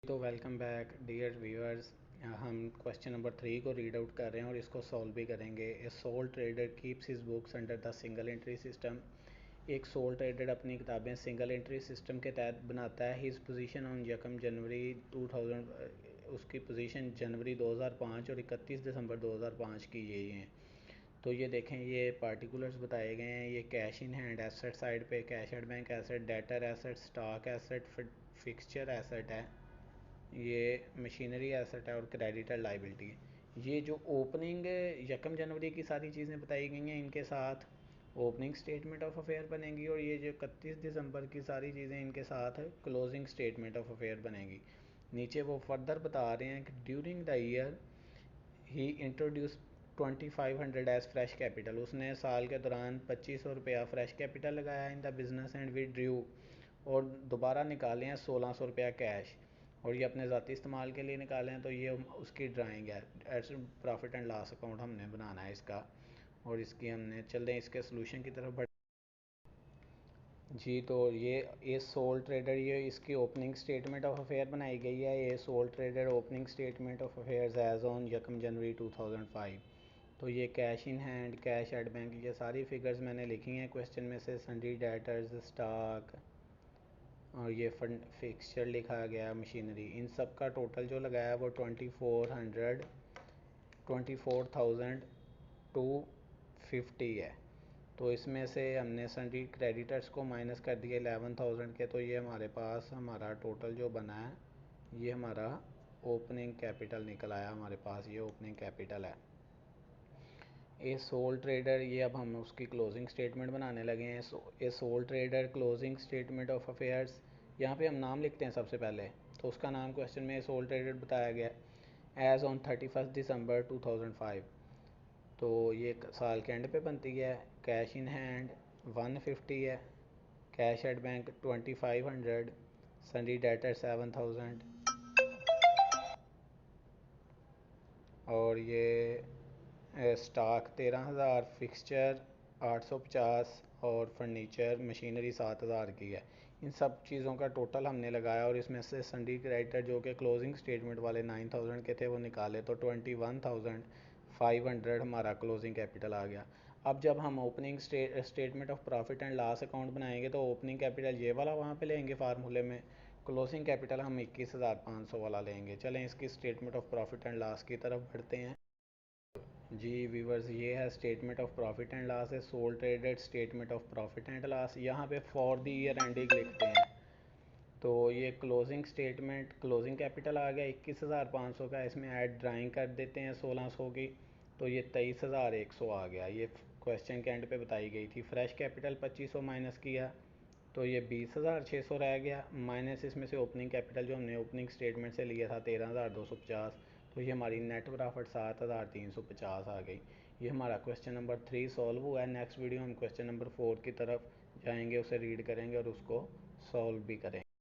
तो welcome back dear viewers. हम question number 3 को रीड आउट कर रहे हैं और इसको सॉल्व भी करेंगे। ए soul trader keeps his books under the single entry system. एक सोल ट्रेडर अपनी किताबें सिंगल एंट्री सिस्टम के तहत बनाता है। हिज पोजीशन ऑन यकम जनवरी 2000, उसकी पोजीशन जनवरी 2005 और 31 दिसंबर 2005 की यही हैं। तो ये देखें, ये पार्टिकुलर्स बताए गए हैं। ये cash in hand asset side पे, cash at bank asset, debtor asset, stock asset, fixture asset है, ये मशीनरी एसेट है और क्रेडिटर लाइबिलिटी। ये जो ओपनिंग यकम जनवरी की सारी चीज़ें बताई गई हैं, इनके साथ ओपनिंग स्टेटमेंट ऑफ अफेयर बनेगी, और ये जो 31 दिसंबर की सारी चीज़ें, इनके साथ क्लोजिंग स्टेटमेंट ऑफ अफेयर बनेगी। नीचे वो फर्दर बता रहे हैं कि ड्यूरिंग द ईयर ही इंट्रोड्यूस 2500 एज फ्रेश कैपिटल। उसने साल के दौरान 2500 रुपया फ्रेश कैपिटल लगाया in the business and withdrew, और दोबारा निकाले हैं 1600 रुपया कैश, और ये अपने ज़ाती इस्तेमाल के लिए निकाले हैं। तो ये उसकी ड्राइंग है। As profit and loss account हमने बनाना है इसका, और इसकी हमने चल रहे हैं इसके सोल्यूशन की तरफ बढ़ जी। तो ये सोल ट्रेडर, ये इसकी ओपनिंग स्टेटमेंट ऑफ अफेयर बनाई गई है। ये sole trader opening statement of affairs as on यकम जनवरी 2005। तो ये cash in hand, cash at bank, ये सारी फिगर्स मैंने लिखी हैं क्वेश्चन में से। सन्डी डेटर्स, स्टॉक, और ये फंड फिक्सचर लिखा गया, मशीनरी, इन सब का टोटल जो लगाया वो 24,250 है। तो इसमें से हमने सन्डी क्रेडिटर्स को माइनस कर दिए 11,000 के। तो ये हमारे पास हमारा टोटल जो बना है, ये हमारा ओपनिंग कैपिटल निकल आया हमारे पास। ये ओपनिंग कैपिटल है। ए सोल ट्रेडर, ये अब हम उसकी क्लोजिंग स्टेटमेंट बनाने लगे हैं। ए soul trader closing statement of affairs, यहाँ पे हम नाम लिखते हैं सबसे पहले। तो उसका नाम क्वेश्चन में सोल ट्रेडर बताया गया एज ऑन 31 दिसंबर 2005। तो ये साल के एंड पे बनती है। कैश इन हैंड 150 है, कैश एट बैंक 2500, सन्डी डेटर 7000, और ये स्टॉक 13,000, फिक्सचर 850 और फर्नीचर मशीनरी 7,000 की है। इन सब चीज़ों का टोटल हमने लगाया, और इसमें से सन्डी क्रेडिटर जो कि क्लोजिंग स्टेटमेंट वाले 9,000 के थे वो निकाले, तो 21,500 हमारा क्लोजिंग कैपिटल आ गया। अब जब हम opening statement of profit and loss account बनाएंगे तो ओपनिंग कैपिटल ये वाला वहाँ पे लेंगे फार्मूले में, क्लोजिंग कैपिटल हम 21,500 वाला लेंगे। चलें इसकी statement of profit and loss की तरफ बढ़ते हैं। जी व्यूवर्स, ये है statement of profit and loss है, sole traded statement of profit and loss. यहाँ पे फॉर द ईयर एंडिंग लिखते हैं। तो ये क्लोजिंग स्टेटमेंट, क्लोजिंग कैपिटल आ गया 21,500 का। इसमें ऐड ड्राइंग कर देते हैं 1600 की, तो ये 23,100 आ गया। ये क्वेश्चन के एंड पे बताई गई थी। फ्रेश कैपिटल 2500 माइनस किया तो ये 20,600 रह गया, माइनस इसमें से ओपनिंग कैपिटल जो हमने ओपनिंग स्टेटमेंट से लिया था 13,250। तो ये हमारी नेट प्रॉफिट 7,350 आ गई। ये हमारा क्वेश्चन नंबर 3 सॉल्व हुआ है। नेक्स्ट वीडियो हम क्वेश्चन नंबर 4 की तरफ जाएंगे, उसे रीड करेंगे और उसको सॉल्व भी करेंगे।